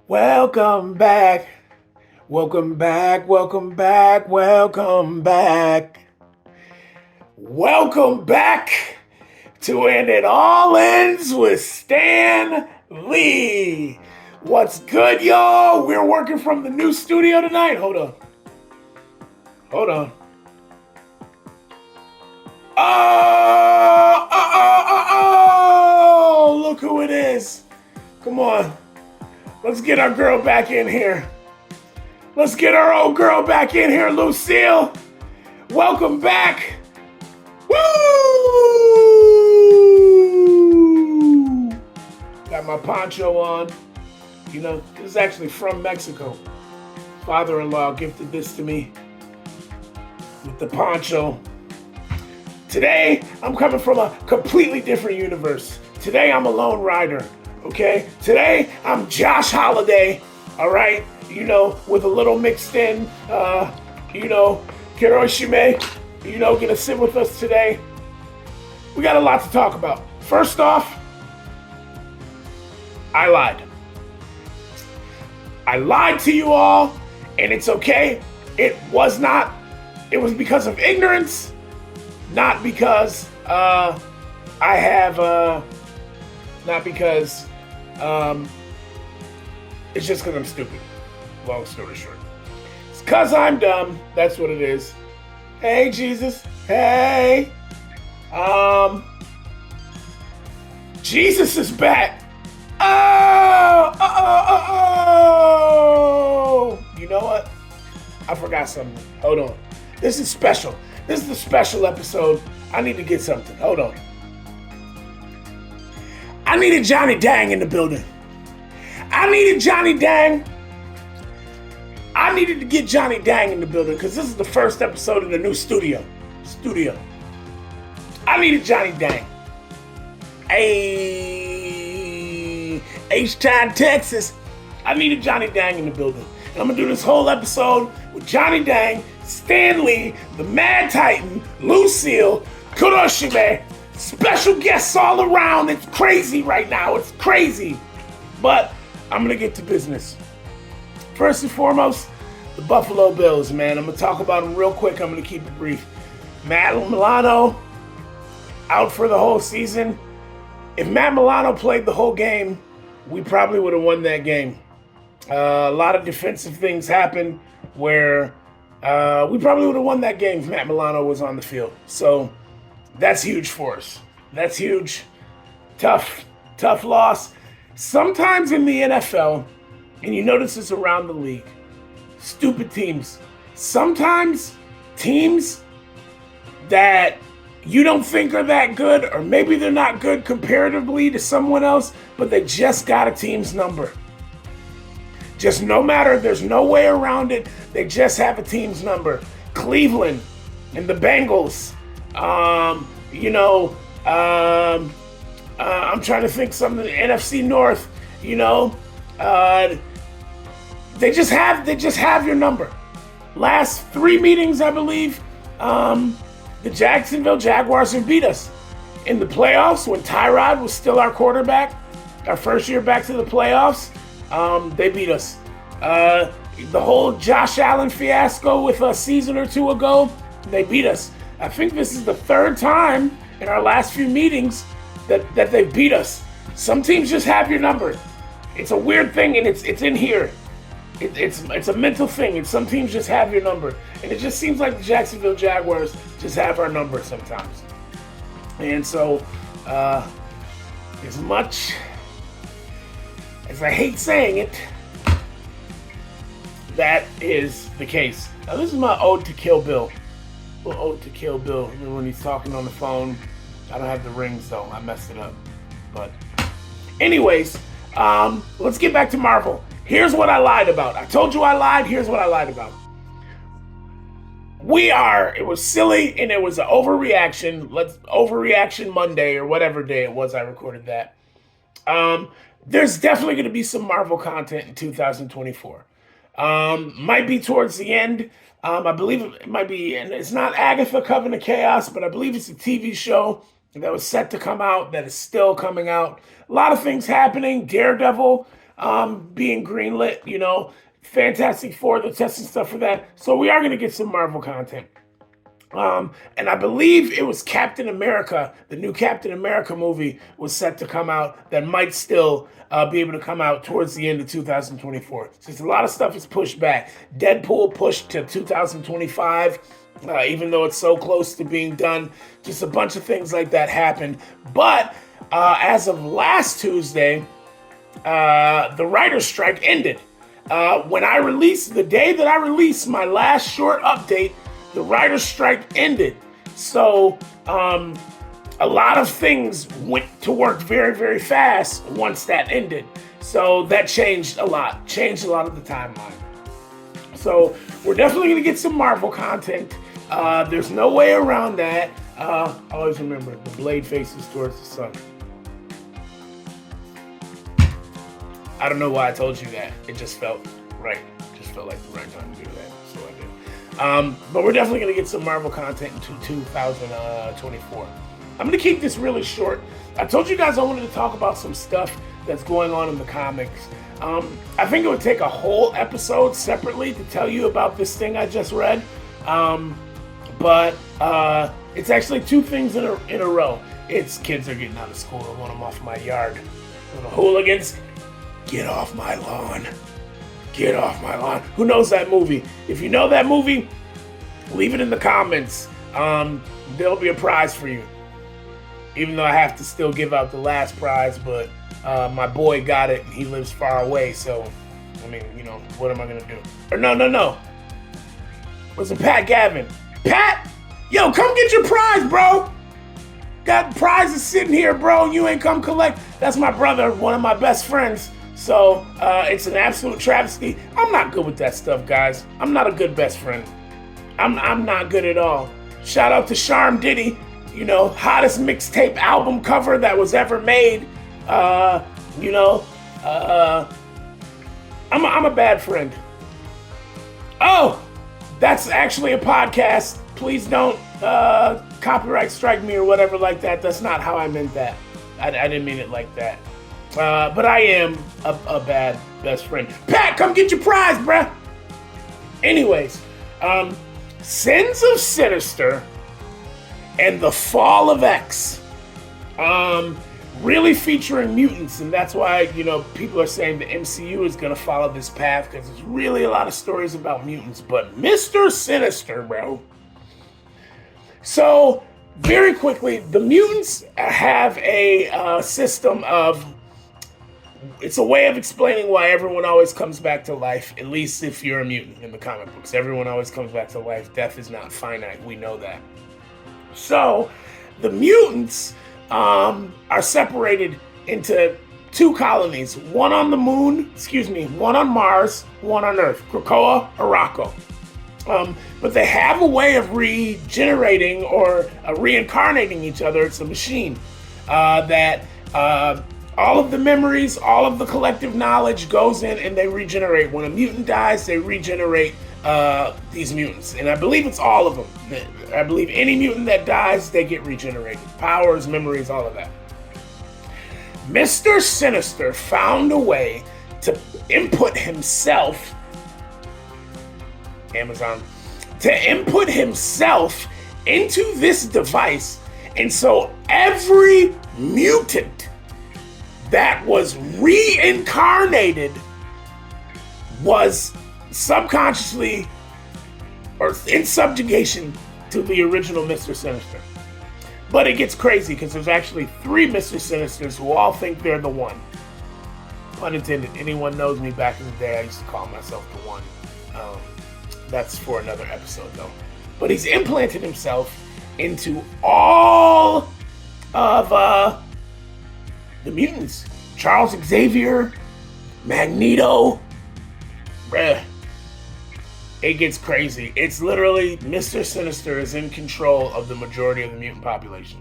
Welcome back. Welcome back. Welcome back. Welcome back. Welcome back to When It All Ends with Stan Lee. What's good, y'all? We're working from the new studio tonight. Hold on. Hold on. Oh, look who it is. Come on. Let's get our girl back in here. Let's get our old girl back in here, Lucille. Welcome back. Woo! Got my poncho on. You know, this is actually from Mexico. Father-in-law gifted this to me with the poncho. Today, I'm coming from a completely different universe. Today, I'm a lone rider, okay? Today, I'm Josh Holiday, all right? You know, with a little mixed in, Kiroshime, gonna sit with us today. We got a lot to talk about. First off, I lied. I lied to you all, and it's okay. It was because of ignorance, not because not because it's just because I'm stupid. Long story short. It's because I'm dumb. That's what it is. Hey, Jesus. Hey. Jesus is back. Oh. You know what? I forgot something. Hold on. This is special. This is the special episode. I need to get something. Hold on. I needed Johnny Dang in the building. I needed to get Johnny Dang in the building because this is the first episode in the new studio. I needed Johnny Dang. Hey, H-Town, Texas. I needed Johnny Dang in the building. And I'm going to do this whole episode with Johnny Dang, Stan Lee, the Mad Titan, Lucille, Kuroshime, special guests all around. It's crazy right now. It's crazy. But I'm going to get to business. First and foremost, the Buffalo Bills, man. I'm going to talk about them real quick. I'm going to keep it brief. Matt Milano out for the whole season. If Matt Milano played the whole game, we probably would have won that game. A lot of defensive things happened where we probably would have won that game if Matt Milano was on the field. So that's huge for us. That's huge. Tough loss. Sometimes in the NFL, and you notice this around the league, stupid teams. Sometimes teams that you don't think are that good, or maybe they're not good comparatively to someone else, but they just got a team's number. Just no matter, there's no way around it. They just have a team's number. Cleveland and the Bengals. I'm trying to think something. NFC North. They just have your number. Last 3 meetings, I believe, the Jacksonville Jaguars have beat us in the playoffs when Tyrod was still our quarterback. Our first year back to the playoffs. They beat us. The whole Josh Allen fiasco with a season or two ago, they beat us. I think this is the 3rd time in our last few meetings that they beat us. Some teams just have your number. It's a weird thing, and it's in here. It's a mental thing, and some teams just have your number. And it just seems like the Jacksonville Jaguars just have our number sometimes. And so, as much as I hate saying it, that is the case. Now, this is my ode to Kill Bill. A little ode to Kill Bill. Remember when he's talking on the phone? I don't have the rings, though. I messed it up. But anyways, let's get back to Marvel. Here's what I lied about. I told you I lied. Here's what I lied about. It was silly, and it was an overreaction. Overreaction Monday or whatever day it was I recorded that. There's definitely going to be some Marvel content in 2024. Might be towards the end. I believe it might be, and it's not Agatha Coven of Chaos, but I believe it's a TV show that was set to come out that is still coming out. A lot of things happening. Daredevil being greenlit. Fantastic Four, the testing stuff for that. So we are going to get some Marvel content. And I believe it was Captain America, the new Captain America movie was set to come out that might still be able to come out towards the end of 2024. Just a lot of stuff is pushed back. Deadpool pushed to 2025, even though it's so close to being done. Just a bunch of things like that happened. But as of last Tuesday, the writer's strike ended. The day that I released my last short update, the writer's strike ended. So a lot of things went to work very, very fast once that ended. So that changed a lot of the timeline. So we're definitely going to get some Marvel content. There's no way around that. Always remember, the blade faces towards the sun. I don't know why I told you that. It just felt right. It just felt like the right time to do that. So I did. But we're definitely going to get some Marvel content in 2024. I'm going to keep this really short. I told you guys I wanted to talk about some stuff that's going on in the comics. I think it would take a whole episode separately to tell you about this thing I just read. But it's actually two things in a row. It's kids are getting out of school. I want them off my yard. The hooligans, get off my lawn. Get off my lawn. Who knows that movie? If you know that movie, leave it in the comments. There'll be a prize for you. Even though I have to still give out the last prize, but my boy got it. He lives far away, so, I mean, what am I going to do? Or no. Was it Pat Gavin? Pat, yo, come get your prize, bro. Got prizes sitting here, bro. You ain't come collect. That's my brother, one of my best friends. So it's an absolute travesty. I'm not good with that stuff, guys. I'm not a good best friend. I'm not good at all. Shout out to Sharm Diddy, hottest mixtape album cover that was ever made. I'm a bad friend. Oh, that's actually a podcast. Please don't copyright strike me or whatever like that. That's not how I meant that. I didn't mean it like that. But I am a bad best friend. Pat, come get your prize, bruh. Anyways, Sins of Sinister and the Fall of X. Really featuring mutants, and that's why, people are saying the MCU is going to follow this path, because there's really a lot of stories about mutants. But Mr. Sinister, bro. So, very quickly, the mutants have a system of... It's a way of explaining why everyone always comes back to life, at least if you're a mutant in the comic books. Everyone always comes back to life. Death is not finite. We know that. So, the mutants are separated into two colonies. One on Mars, one on Earth. Krakoa, Arakko. But they have a way of regenerating or reincarnating each other. It's a machine that... all of the memories, all of the collective knowledge goes in and they regenerate. When a mutant dies, they regenerate these mutants. And I believe it's all of them. I believe any mutant that dies, they get regenerated. Powers, memories, all of that. Mr. Sinister found a way to input himself, Amazon, to input himself into this device. And so every mutant that was reincarnated was subconsciously or in subjugation to the original Mr. Sinister. But it gets crazy because there's actually 3 Mr. Sinisters who all think they're the one. Pun intended. Anyone knows me back in the day, I used to call myself the one. That's for another episode though. But he's implanted himself into all of the mutants. Charles Xavier, Magneto. Bruh. It gets crazy. It's literally Mr. Sinister is in control of the majority of the mutant population.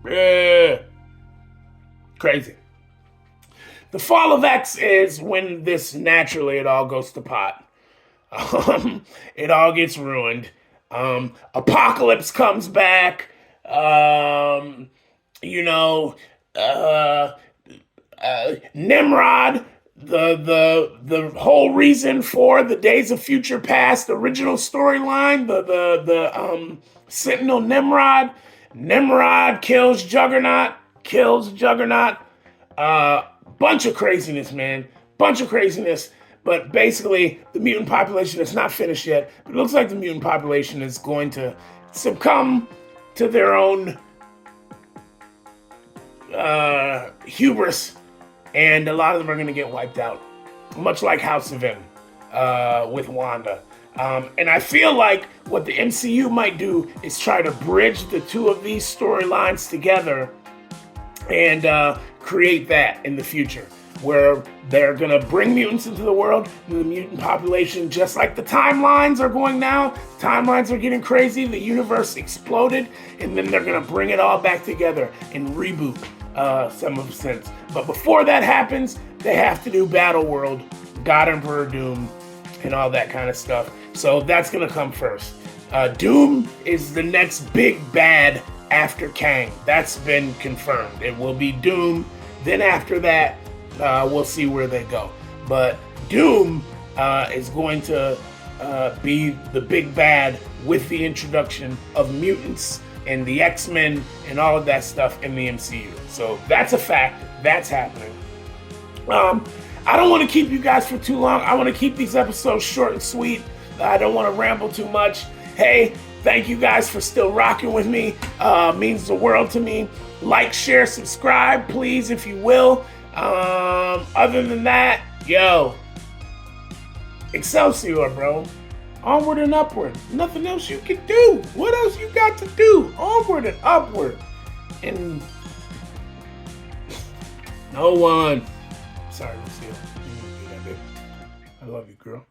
Bruh. Crazy. The Fall of X is when this naturally it all goes to pot. It all gets ruined. Apocalypse comes back. Nimrod, the whole reason for the Days of Future Past original storyline, the Sentinel Nimrod. Nimrod kills Juggernaut. Bunch of craziness, man. Bunch of craziness. But basically, the mutant population is not finished yet. But it looks like the mutant population is going to succumb to their own hubris, and a lot of them are going to get wiped out, much like House of M with Wanda. And I feel like what the MCU might do is try to bridge the two of these storylines together and create that in the future, where they're going to bring mutants into the world, and the mutant population, just like the timelines are going now, timelines are getting crazy, the universe exploded, and then they're going to bring it all back together and reboot some of the sense. But before that happens, they have to do Battle World, God Emperor Doom, and all that kind of stuff. So that's going to come first. Doom is the next big bad after Kang. That's been confirmed. It will be Doom. Then after that, we'll see where they go. But Doom is going to be the big bad with the introduction of mutants and the X-Men and all of that stuff in the MCU. So that's a fact. That's happening. I don't want to keep you guys for too long. I want to keep these episodes short and sweet. I don't want to ramble too much. Hey, thank you guys for still rocking with me. Means the world to me. Like, share, subscribe, please, if you will. Other than that, yo, Excelsior, bro. Onward and upward. Nothing else you can do. What else you got to do? Onward and upward. And no one. Sorry, Lucille. You didn't do that, babe. I love you, girl.